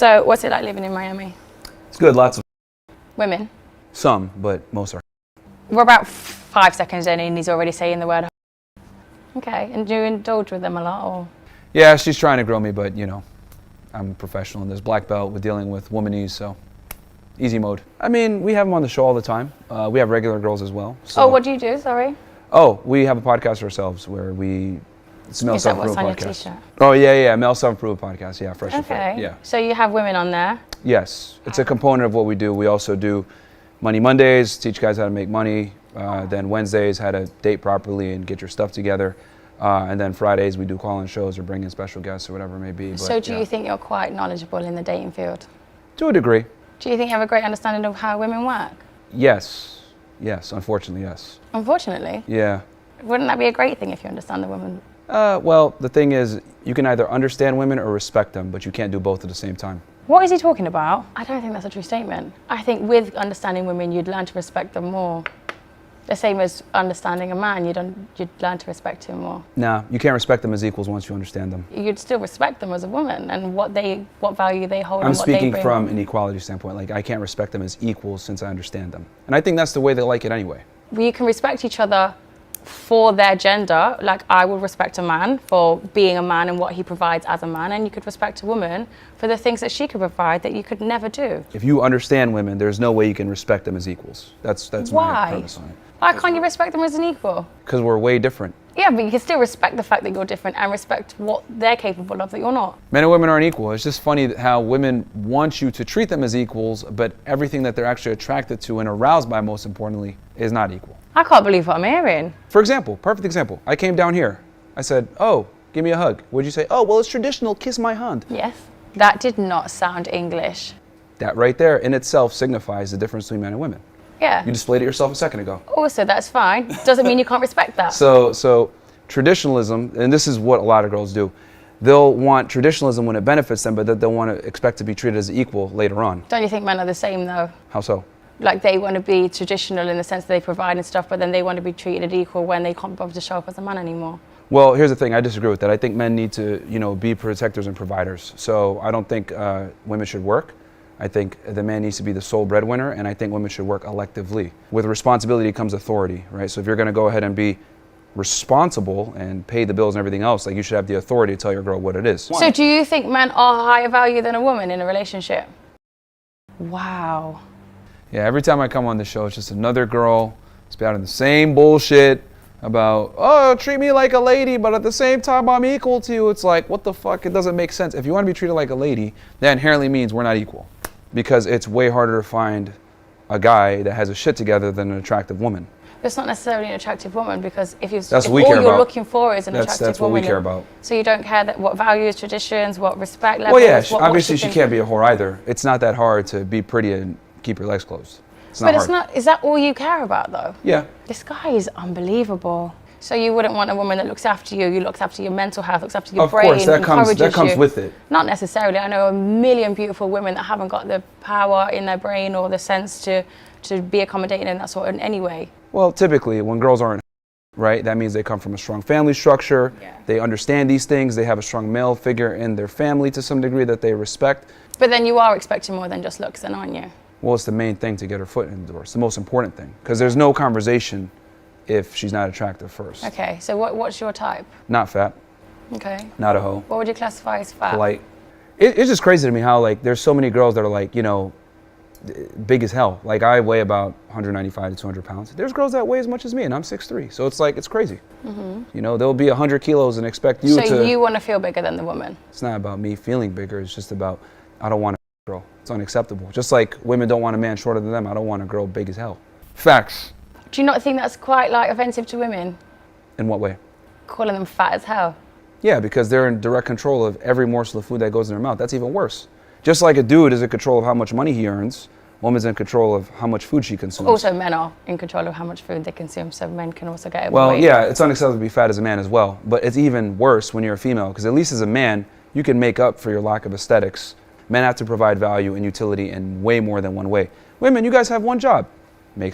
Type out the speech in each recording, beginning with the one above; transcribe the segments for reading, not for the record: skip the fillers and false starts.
So what's it like living in Miami? It's good, lots of Women? some, but most are. We're about 5 seconds in and he's already saying the word. Okay, and do you indulge with them a lot, or? Yeah, she's trying to grow me, but you know, I'm a professional in this black belt with dealing with womanese, so easy mode. I mean, we have them on the show all the time. We have regular girls as well. So. Oh, what do you do, sorry? Oh, we have a podcast ourselves where it's a male self-improvement podcast. T-shirt? Oh yeah, male self-improvement podcast, yeah, freshandfit, yeah. So you have women on there? Yes, it's a component of what we do. We also do Money Mondays, teach guys how to make money. Then Wednesdays, how to date properly and get your stuff together. And then Fridays, we do call-in shows or bring in special guests or whatever it may be. But, so do you think you're quite knowledgeable in the dating field? To a degree. Do you think you have a great understanding of how women work? Yes, unfortunately, yes. Unfortunately? Yeah. Wouldn't that be a great thing if you understand the women? Well, the thing is, you can either understand women or respect them, but you can't do both at the same time. What is he talking about? I don't think that's a true statement. I think with understanding women, you'd learn to respect them more. The same as understanding a man, you'd learn to respect him more. Nah, you can't respect them as equals once you understand them. You'd still respect them as a woman and what value they hold. I'm speaking from an equality standpoint. Like, I can't respect them as equals since I understand them. And I think that's the way they like it anyway. You can respect each other for their gender. Like, I would respect a man for being a man and what he provides as a man, and you could respect a woman for the things that she could provide that you could never do. If you understand women, there's no way you can respect them as equals. That's my purpose on it. Why can't you respect them as an equal? Because we're way different. Yeah, but you can still respect the fact that you're different and respect what they're capable of that you're not. Men and women aren't equal. It's just funny how women want you to treat them as equals, but everything that they're actually attracted to and aroused by, most importantly, is not equal. I can't believe what I'm hearing. For example, perfect example. I came down here. I said, oh, give me a hug. What'd you say? Oh, well, it's traditional, kiss my hand. Yes. That did not sound English. That right there in itself signifies the difference between men and women. Yeah. You displayed it yourself a second ago. Also, that's fine. Doesn't mean you can't respect that. So traditionalism, and this is what a lot of girls do, they'll want traditionalism when it benefits them, but that they'll want to expect to be treated as equal later on. Don't you think men are the same, though? How so? Like, they want to be traditional in the sense that they provide and stuff, but then they want to be treated equal when they can't bother to show up as a man anymore. Well, here's the thing. I disagree with that. I think men need to, be protectors and providers. So I don't think women should work. I think the man needs to be the sole breadwinner, and I think women should work electively. With responsibility comes authority, right? So if you're going to go ahead and be responsible and pay the bills and everything else, like, you should have the authority to tell your girl what it is. So do you think men are higher value than a woman in a relationship? Wow. Yeah, every time I come on the show, it's just another girl spouting the same bullshit about, oh, treat me like a lady, but at the same time, I'm equal to you. It's like, what the fuck? It doesn't make sense. If you want to be treated like a lady, that inherently means we're not equal. Because it's way harder to find a guy that has his shit together than an attractive woman. It's not necessarily an attractive woman, because if all you're looking for is an attractive woman. That's what we care about. So you don't care what values, traditions, what respect levels. Well, yeah, obviously she can't be a whore either. It's not that hard to be pretty and keep your legs closed. Is that all you care about, though? Yeah. This guy is unbelievable. So you wouldn't want a woman that looks after you, looks after your mental health, looks after your brain, encourages you. Of course, that comes with it. Not necessarily. I know a million beautiful women that haven't got the power in their brain or the sense to be accommodating in that sort in any way. Well, typically, when girls aren't, right, that means they come from a strong family structure. Yeah. They understand these things. They have a strong male figure in their family to some degree that they respect. But then you are expecting more than just looks, then, aren't you? Well, it's the main thing to get her foot in the door. It's the most important thing, because there's no conversation if she's not attractive first. Okay, so what's your type? Not fat. Okay. Not a hoe. What would you classify as fat? Polite. It's just crazy to me how, like, there's so many girls that are, like, big as hell. Like, I weigh about 195 to 200 pounds. There's girls that weigh as much as me, and I'm 6'3". So it's like, it's crazy. Mm-hmm. They'll be 100 kilos and expect you to... So you want to feel bigger than the woman? It's not about me feeling bigger. It's just about, I don't want a girl. It's unacceptable. Just like women don't want a man shorter than them, I don't want a girl big as hell. Facts. Do you not think that's quite, like, offensive to women? In what way? Calling them fat as hell. Yeah, because they're in direct control of every morsel of food that goes in their mouth. That's even worse. Just like a dude is in control of how much money he earns, woman's in control of how much food she consumes. Also, men are in control of how much food they consume, so men can also get overweight. Well, yeah, it's unacceptable to be fat as a man as well, but it's even worse when you're a female, because at least as a man, you can make up for your lack of aesthetics. Men have to provide value and utility in way more than one way. Women, you guys have one job. Make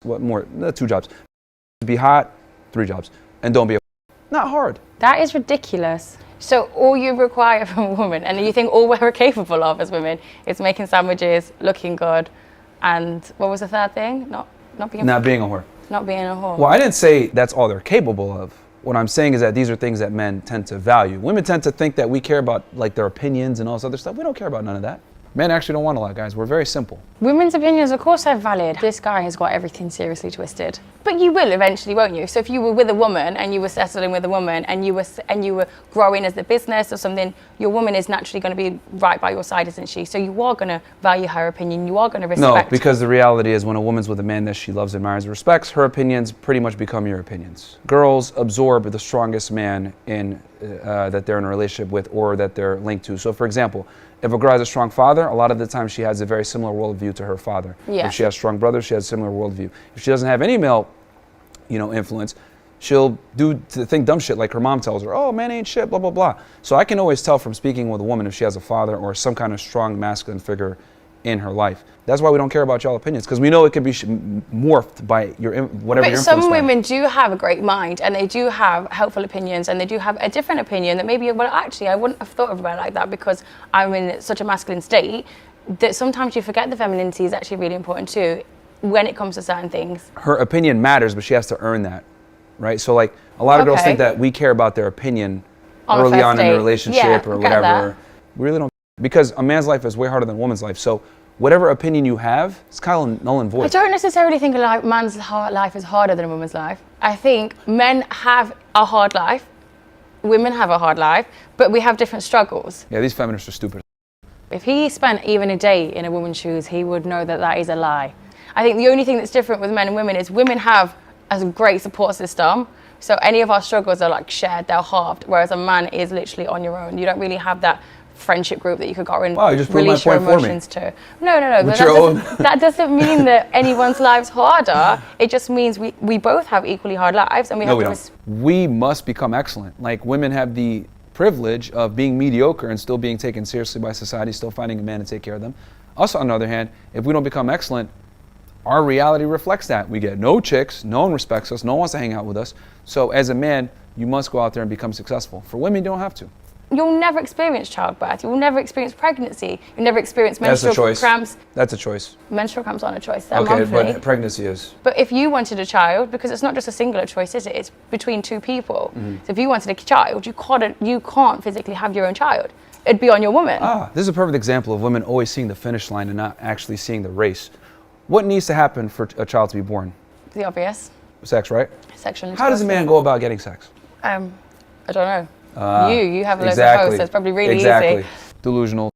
what more? 2 jobs. Be hot, 3 jobs. And don't be a... Not hard. That is ridiculous. So all you require from a woman, and you think all we're capable of as women, is making sandwiches, looking good, and what was the third thing? Not being a whore. Not being a whore. Well, I didn't say that's all they're capable of. What I'm saying is that these are things that men tend to value. Women tend to think that we care about like their opinions and all this other stuff. We don't care about none of that. Men actually don't want a lot, guys. We're very simple. Women's opinions, of course, are valid. This guy has got everything seriously twisted. But you will eventually, won't you? So if you were with a woman and you were settling with a woman and you were growing as a business or something, your woman is naturally going to be right by your side, isn't she? So you are going to value her opinion. You are going to respect. No, because the reality is when a woman's with a man that she loves, admires, and respects, her opinions pretty much become your opinions. Girls absorb the strongest man in that they're in a relationship with or that they're linked to. So for example, if a girl has a strong father, a lot of the time she has a very similar worldview to her father. Yeah. If she has strong brothers, she has a similar worldview. If she doesn't have any male, influence, she'll think dumb shit like her mom tells her, oh, man ain't shit, blah, blah, blah. So I can always tell from speaking with a woman if she has a father or some kind of strong masculine figure in her life. That's why we don't care about y'all opinions, because we know it could be morphed by whatever you're influenced by. But some women do have a great mind, and they do have helpful opinions, and they do have a different opinion that maybe, well, actually, I wouldn't have thought of it like that because I'm in such a masculine state, that sometimes you forget the femininity is actually really important too when it comes to certain things. Her opinion matters, but she has to earn that, right? So like a lot of girls think that we care about their opinion early on in the relationship or whatever. That. We really don't, because a man's life is way harder than a woman's life. So whatever opinion you have, it's kind of null and void. I don't necessarily think a man's life is harder than a woman's life. I think men have a hard life, women have a hard life, but we have different struggles. Yeah, these feminists are stupid. If he spent even a day in a woman's shoes, he would know that that is a lie. I think the only thing that's different with men and women is women have a great support system. So any of our struggles are like shared, they're halved, whereas a man is literally on your own. You don't really have that friendship group that you could go and release your emotions to. No. That doesn't mean that anyone's life's harder. It just means we both have equally hard lives, and we have to. We must become excellent. Like women have the privilege of being mediocre and still being taken seriously by society, still finding a man to take care of them. Us, on the other hand, if we don't become excellent, our reality reflects that. We get no chicks, no one respects us, no one wants to hang out with us. So as a man, you must go out there and become successful. For women, you don't have to. You'll never experience childbirth. You'll never experience pregnancy. You'll never experience menstrual cramps. That's a choice. Menstrual cramps aren't a choice. They're okay, monthly. But pregnancy is. But if you wanted a child, because it's not just a singular choice, is it? It's between two people. Mm-hmm. So if you wanted a child, you can't physically have your own child. It'd be on your woman. This is a perfect example of women always seeing the finish line and not actually seeing the race. What needs to happen for a child to be born? The obvious. Sex, right? Sexual intercourse. How does a man go about getting sex? I don't know. You have loads of hosts, so it's probably really easy. Delusional.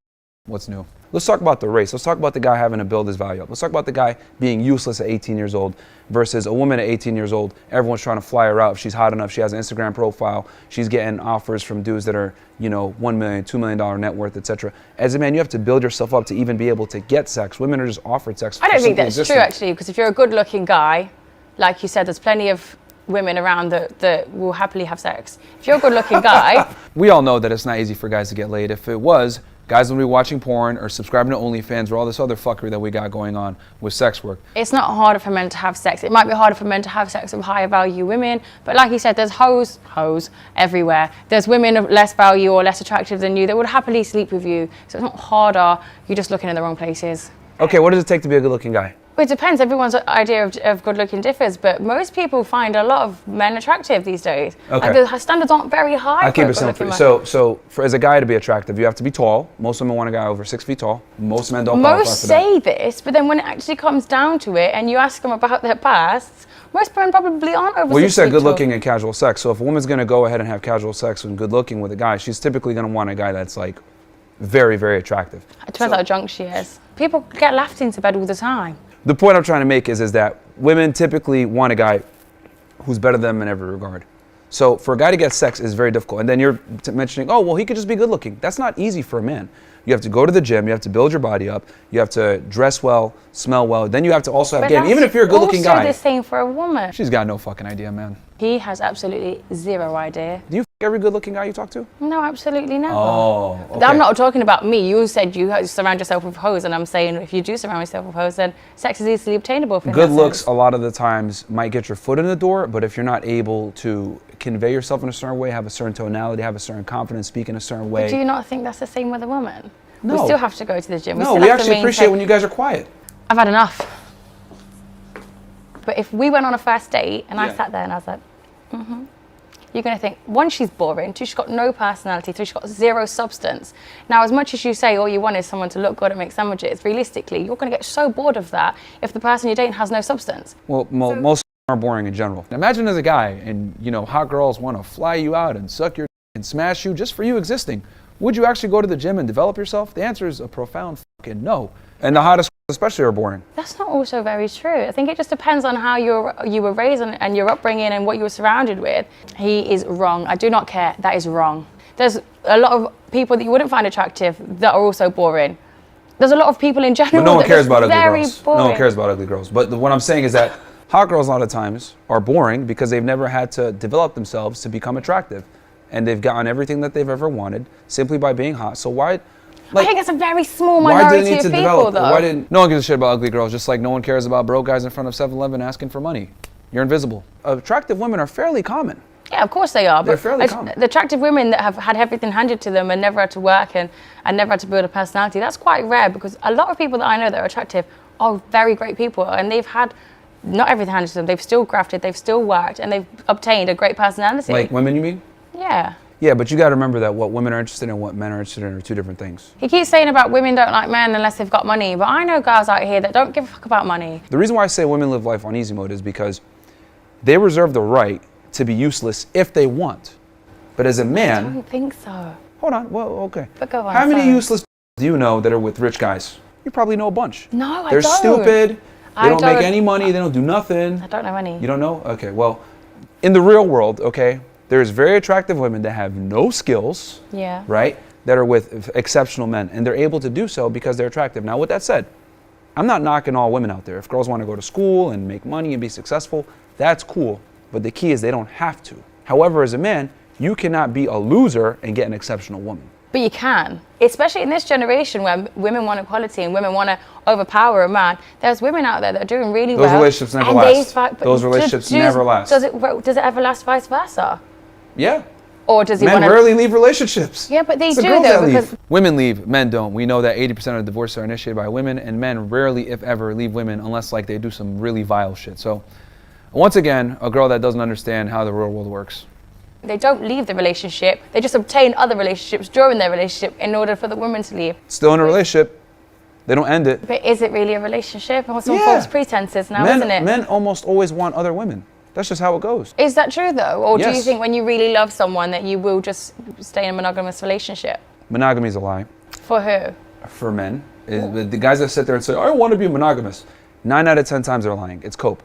What's new? Let's talk about the race. Let's talk about the guy having to build his value up. Let's talk about the guy being useless at 18 years old versus a woman at 18 years old. Everyone's trying to fly her out. If she's hot enough, she has an Instagram profile. She's getting offers from dudes that are, $1 million, $2 million net worth, etc. As a man, you have to build yourself up to even be able to get sex. Women are just offered sex. I don't think that's true, actually, because if you're a good-looking guy, like you said, there's plenty of women around that will happily have sex. If you're a good-looking guy... We all know that it's not easy for guys to get laid. If it was, guys would be watching porn or subscribing to OnlyFans or all this other fuckery that we got going on with sex work. It's not harder for men to have sex. It might be harder for men to have sex with higher value women, but like you said, there's hoes everywhere. There's women of less value or less attractive than you that would happily sleep with you. So it's not harder. You're just looking in the wrong places. Okay, what does it take to be a good-looking guy? Well, it depends. Everyone's idea of good looking differs, but most people find a lot of men attractive these days. Okay. Like the standards aren't very high. I'll keep it simple. So as a guy to be attractive, you have to be tall. Most women want a guy over 6 feet tall. Most men don't qualify for that. Most say this, but then when it actually comes down to it and you ask them about their pasts, most men probably aren't over 6 feet tall. Well, you said good looking and casual sex. So if a woman's going to go ahead and have casual sex and good looking with a guy, she's typically going to want a guy that's like very, very attractive. It depends how drunk she is. People get laughed into bed all the time. The point I'm trying to make is that women typically want a guy who's better than them in every regard. So for a guy to get sex is very difficult. And then you're mentioning, oh, well, he could just be good looking. That's not easy for a man. You have to go to the gym. You have to build your body up. You have to dress well, smell well. Then you have to also have game. Even if you're a good looking guy. Also the same for a woman. She's got no fucking idea, man. He has absolutely zero idea. Do you every good looking guy you talk to? No, absolutely never. Oh, okay. I'm not talking about me. You said you surround yourself with hoes, and I'm saying if you do surround yourself with hoes, then sex is easily obtainable. Good looks a lot of the times might get your foot in the door, but if you're not able to convey yourself in a certain way, have a certain tonality, have a certain confidence, speak in a certain way. But do you not think that's the same with a woman? No. We still have to go to the gym. No, we actually appreciate when you guys are quiet. I've had enough. But if we went on a first date and I sat there and I was like, you're going to think, one, she's boring, two, she's got no personality, three, she's got zero substance. Now, as much as you say all you want is someone to look good and make sandwiches, realistically, you're going to get so bored of that if the person you're dating has no substance. Well, most are boring in general. Imagine as a guy and, you know, hot girls want to fly you out and suck your and smash you just for you existing. Would you actually go to the gym and develop yourself? The answer is a profound fucking no. And the hottest especially are boring. That's not also very true. I think it just depends on how you were raised and your upbringing and what you were surrounded with. He is wrong. I do not care. That is wrong. There's a lot of people that you wouldn't find attractive that are also boring. There's a lot of people in general. But no one cares about ugly girls. Boring. No one cares about ugly girls. But what I'm saying is that hot girls a lot of times are boring because they've never had to develop themselves to become attractive. And they've gotten everything that they've ever wanted simply by being hot. So why... I think it's a very small minority of people, though. No one gives a shit about ugly girls, just like no one cares about broke guys in front of 7-Eleven asking for money. You're invisible. Attractive women are fairly common. Yeah, of course they are. They're fairly common. The attractive women that have had everything handed to them and never had to work and never had to build a personality, that's quite rare because a lot of people that I know that are attractive are very great people and they've had not everything handed to them. They've still grafted, they've still worked, and they've obtained a great personality. Like women, you mean? Yeah. Yeah, but you got to remember that what women are interested in and what men are interested in are two different things. He keeps saying about women don't like men unless they've got money, but I know girls out here that don't give a fuck about money. The reason why I say women live life on easy mode is because they reserve the right to be useless if they want. But as a man... I don't think so. Hold on, well, okay. But go on, How many useless do you know that are with rich guys? You probably know a bunch. No, I don't. They're stupid, they don't make any money, they don't do nothing. I don't know any. You don't know? Okay, well, in the real world, okay, there's very attractive women that have no skills, right, that are with exceptional men, and they're able to do so because they're attractive. Now, with that said, I'm not knocking all women out there. If girls want to go to school and make money and be successful, that's cool, but the key is they don't have to. However, as a man, you cannot be a loser and get an exceptional woman. But you can, especially in this generation where women want equality and women want to overpower a man. There's women out there that are doing really well. Those relationships never last. Those relationships never last. Does it ever last vice versa? Yeah. Or does he Men rarely leave relationships. Yeah, but they do though. Because women leave, men don't. We know that 80% of divorces are initiated by women, and men rarely, if ever, leave women unless like they do some really vile shit. So, once again, a girl that doesn't understand how the real world works. They don't leave the relationship. They just obtain other relationships during their relationship in order for the woman to leave. Still in a relationship. They don't end it. But is it really a relationship? Or some false pretenses now, isn't it? Men almost always want other women. That's just how it goes. Is that true though? Or do you think when you really love someone that you will just stay in a monogamous relationship? Monogamy is a lie. For who? For men. The guys that sit there and say, I want to be monogamous. 9 out of 10 times they're lying. It's cope.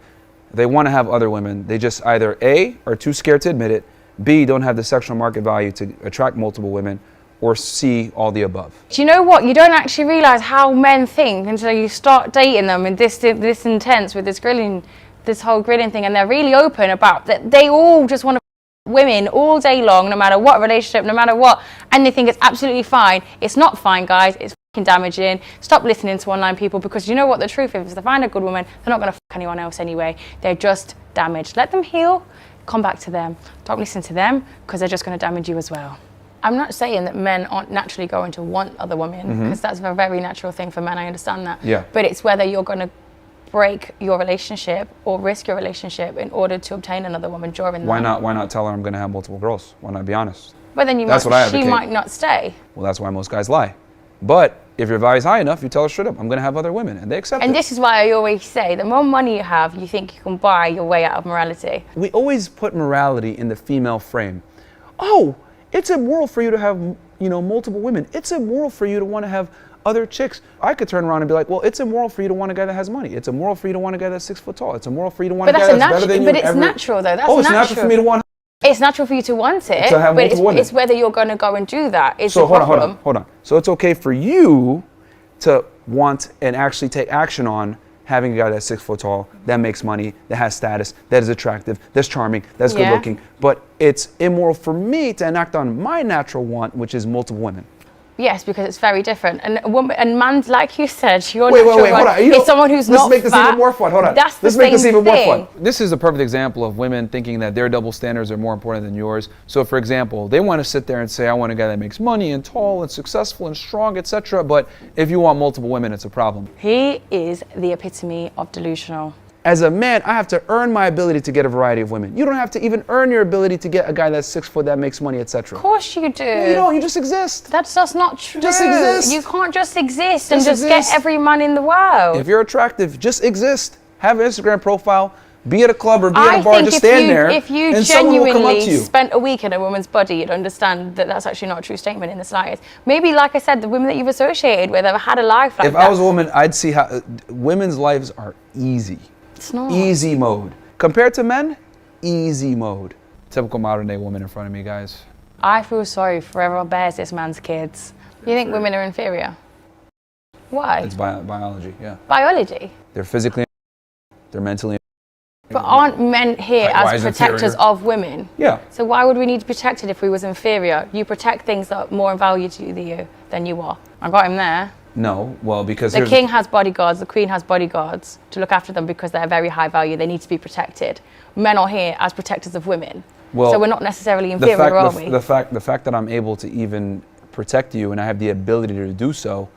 They want to have other women. They just either A, are too scared to admit it, B, don't have the sexual market value to attract multiple women, or C, all the above. Do you know what? You don't actually realize how men think until you start dating them and this intense with this whole grilling thing, and they're really open about that. They all just want to women all day long, no matter what relationship, no matter what, and they think it's absolutely fine. It's not fine, guys. It's fucking damaging. Stop listening to online people, because you know what the truth is. If they find a good woman, they're not going to fuck anyone else anyway. They're just damaged. Let them heal. Come back to them. Don't listen to them, because they're just going to damage you as well. I'm not saying that men aren't naturally going to want other women, because that's a very natural thing for men. I understand that. Yeah. But it's whether you're going to break your relationship or risk your relationship in order to obtain another woman during that. Why not tell her I'm going to have multiple girls? Why not be honest? But then she might not stay. Well, that's why most guys lie. But if your value's high enough, you tell her straight up, I'm going to have other women, and they accept it. And this is why I always say, the more money you have, you think you can buy your way out of morality. We always put morality in the female frame. Oh, it's immoral for you to have, multiple women. It's immoral for you to want to have other chicks. I could turn around and be like, well, it's immoral for you to want a guy that has money. It's immoral for you to want a guy that's 6 foot tall. It's immoral for you to want a guy that's better than you. But it's natural though. That's it's natural for me to want. It's natural for you to want it, to have multiple women. It's whether you're going to go and do that. So hold on. So it's okay for you to want and actually take action on having a guy that's 6 foot tall, that makes money, that has status, that is attractive, that's charming, that's good looking. But it's immoral for me to enact on my natural want, which is multiple women. Yes, because it's very different. And a woman, and man, like you said, your Wait, natural hold on. is someone who's not Let's make this even more fun. Hold on. That's the Let's make this same even more thing. fun. This is a perfect example of women thinking that their double standards are more important than yours. So, for example, they want to sit there and say, I want a guy that makes money and tall and successful and strong, etc. But if you want multiple women, it's a problem. He is the epitome of delusional. As a man, I have to earn my ability to get a variety of women. You don't have to even earn your ability to get a guy that's 6 foot that makes money, etc. Of course you do. No, you don't. You just exist. That's not true. Just exist. You can't just exist and Just just get exist. every man in the world. If you're attractive, just exist. Have an Instagram profile. Be at a club or be at a bar. Just stand there. If you and someone will come up to genuinely you. spent a week in a woman's body, you'd understand that that's actually not a true statement in the slightest. Maybe, like I said, the women that you've associated with have had a life like that. If I was a woman, I'd see how women's lives are easy. It's not. Easy mode. Compared to men, easy mode. Typical modern day woman in front of me, guys. I feel sorry for whoever bears this man's kids. You think women are inferior? Why? It's biology, yeah. Biology. They're physically, they're mentally. But aren't men here Likewise as protectors inferior. of women? Yeah. So why would we need to protect it if we was inferior? You protect things that are more in value to you than you are. I got him there. No, well, because The king has bodyguards, the queen has bodyguards to look after them because they're very high value. They need to be protected. Men are here as protectors of women. Well, so we're not necessarily inferior, are we? the fact that I'm able to even protect you and I have the ability to do so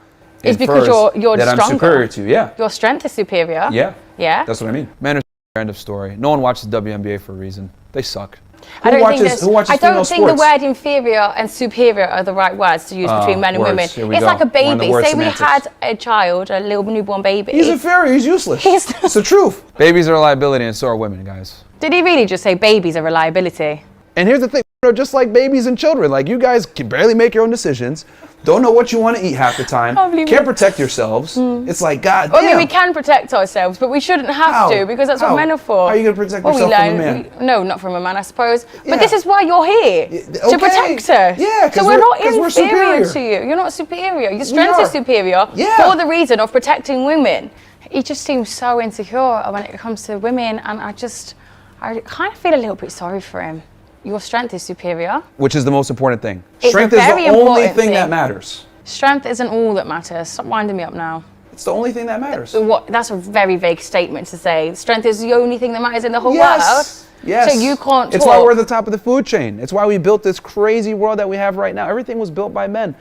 It's because you're that stronger. I'm superior to you. Yeah. Your strength is superior. Yeah. Yeah. That's what I mean. Men are end of story. No one watches WNBA for a reason. They suck. I don't think I don't think the word inferior and superior are the right words to use between men and words. women. Here we It's go. like a We're on the baby. word Say semantics. we had a child, a little newborn baby. He's inferior. He's useless. It's the truth. Babies are a liability, and so are women, guys. Did he really just say babies are a liability? And here's the thing, just like babies and children, like you guys can barely make your own decisions, don't know what you want to eat half the time, can't protect yourselves. It's like, God damn. I mean, we can protect ourselves, but we shouldn't have to because that's what men are for. How are you going to protect yourself from a man? No, not from a man, I suppose. Yeah. But this is why you're here, to protect us. Yeah, so we're not we're inferior superior. to you. You're not superior. Your strength is superior for the reason of protecting women. He just seems so insecure when it comes to women, and I kind of feel a little bit sorry for him. Your strength is superior. Which is the most important thing. It's Strength a is very the only important thing that thing. matters. Strength isn't all that matters. Stop winding me up now. It's the only thing that matters. That's a very vague statement to say. Strength is the only thing that matters in the whole world. Yes. So you can't It's why we're at the top of the food chain. It's why we built this crazy world that we have right now. Everything was built by men.